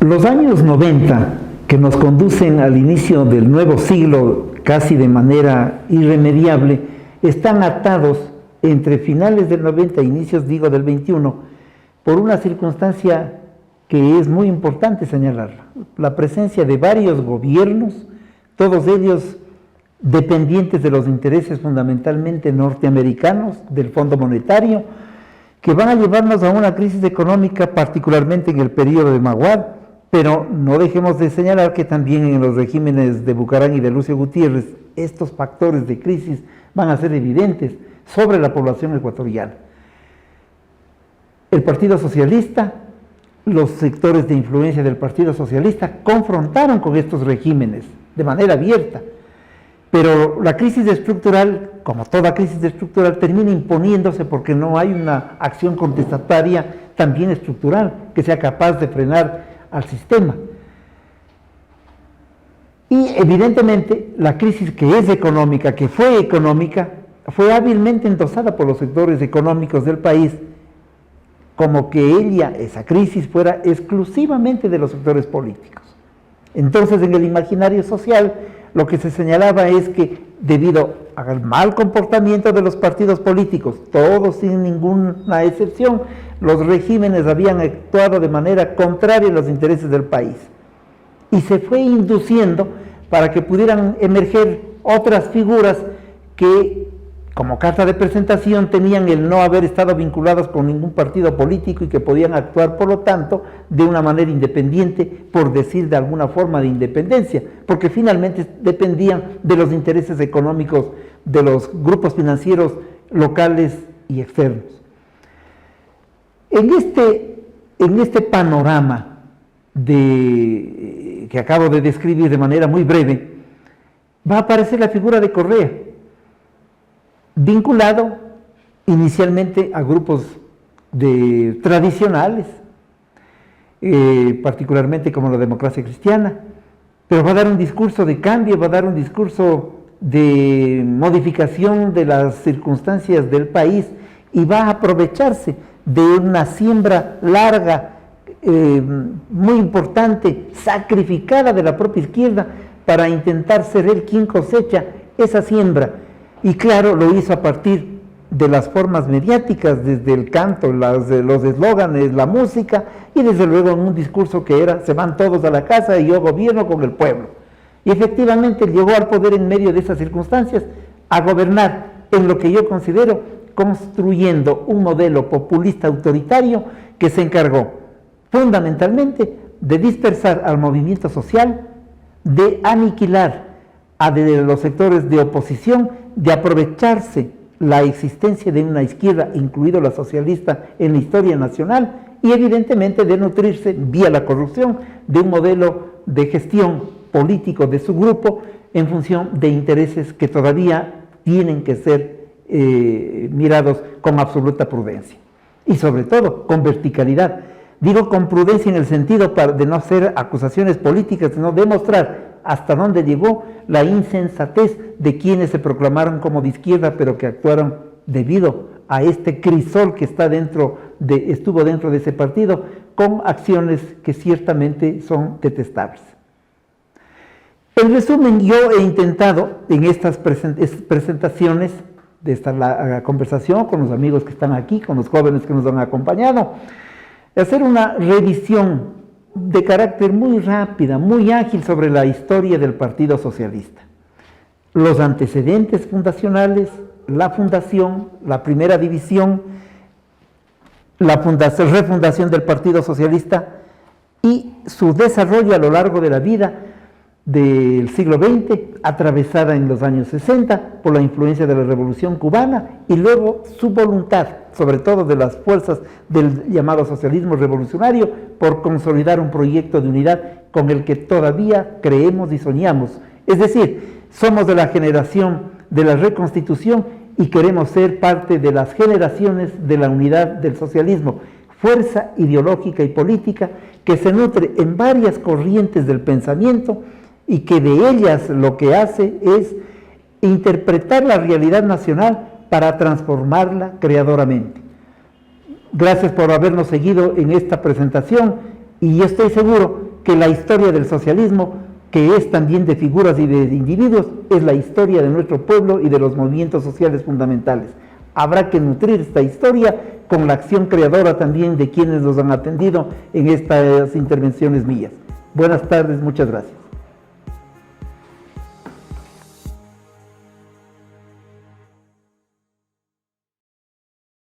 Los años 90, que nos conducen al inicio del nuevo siglo casi de manera irremediable, están atados entre finales del 90 e inicios, del 21, por una circunstancia que es muy importante señalarla: la presencia de varios gobiernos, todos ellos dependientes de los intereses fundamentalmente norteamericanos, del Fondo Monetario, que van a llevarnos a una crisis económica, particularmente en el periodo de Maguad, pero no dejemos de señalar que también en los regímenes de Bucarán y de Lucio Gutiérrez estos factores de crisis van a ser evidentes sobre la población ecuatoriana. El Partido Socialista, los sectores de influencia del Partido Socialista confrontaron con estos regímenes de manera abierta, pero la crisis estructural, como toda crisis estructural, termina imponiéndose porque no hay una acción contestataria también estructural que sea capaz de frenar al sistema. Y evidentemente la crisis que es económica, que fue económica, fue hábilmente endosada por los sectores económicos del país, como que esa crisis fuera exclusivamente de los sectores políticos. Entonces, en el imaginario social, lo que se señalaba es que debido al mal comportamiento de los partidos políticos, todos sin ninguna excepción, los regímenes habían actuado de manera contraria a los intereses del país. Y se fue induciendo para que pudieran emerger otras figuras que, como carta de presentación, tenían el no haber estado vinculados con ningún partido político y que podían actuar, por lo tanto, de una manera independiente, por decir de alguna forma de independencia, porque finalmente dependían de los intereses económicos de los grupos financieros locales y externos. En este panorama que acabo de describir de manera muy breve, va a aparecer la figura de Correa, vinculado inicialmente a grupos tradicionales, particularmente como la Democracia Cristiana, pero va a dar un discurso de cambio, va a dar un discurso de modificación de las circunstancias del país y va a aprovecharse de una siembra larga, muy importante, sacrificada de la propia izquierda para intentar ser él quien cosecha esa siembra. Y claro, lo hizo a partir de las formas mediáticas, desde el canto, los eslóganes, la música, y desde luego en un discurso que era: se van todos a la casa y yo gobierno con el pueblo. Y efectivamente llegó al poder en medio de esas circunstancias, a gobernar en lo que yo considero construyendo un modelo populista autoritario que se encargó fundamentalmente de dispersar al movimiento social, de aniquilar a los sectores de oposición, de aprovecharse la existencia de una izquierda, incluido la socialista, en la historia nacional, y evidentemente de nutrirse vía la corrupción de un modelo de gestión político de su grupo en función de intereses que todavía tienen que ser mirados con absoluta prudencia y sobre todo con verticalidad. Digo con prudencia en el sentido de no hacer acusaciones políticas, sino demostrar hasta dónde llegó la insensatez de quienes se proclamaron como de izquierda, pero que actuaron debido a este crisol que estuvo dentro de ese partido, con acciones que ciertamente son detestables. En resumen, yo he intentado en estas presentaciones de esta conversación con los amigos que están aquí, con los jóvenes que nos han acompañado, hacer una revisión de carácter muy rápida, muy ágil sobre la historia del Partido Socialista. Los antecedentes fundacionales, la fundación, la primera división, la refundación del Partido Socialista y su desarrollo a lo largo de la vida del siglo XX, atravesada en los años 60 por la influencia de la Revolución Cubana y luego su voluntad, sobre todo de las fuerzas del llamado socialismo revolucionario, por consolidar un proyecto de unidad con el que todavía creemos y soñamos. Es decir, somos de la generación de la reconstitución y queremos ser parte de las generaciones de la unidad del socialismo, fuerza ideológica y política que se nutre en varias corrientes del pensamiento y que de ellas lo que hace es interpretar la realidad nacional para transformarla creadoramente. Gracias por habernos seguido en esta presentación y yo estoy seguro que la historia del socialismo, que es también de figuras y de individuos, es la historia de nuestro pueblo y de los movimientos sociales fundamentales. Habrá que nutrir esta historia con la acción creadora también de quienes nos han atendido en estas intervenciones mías. Buenas tardes, muchas gracias.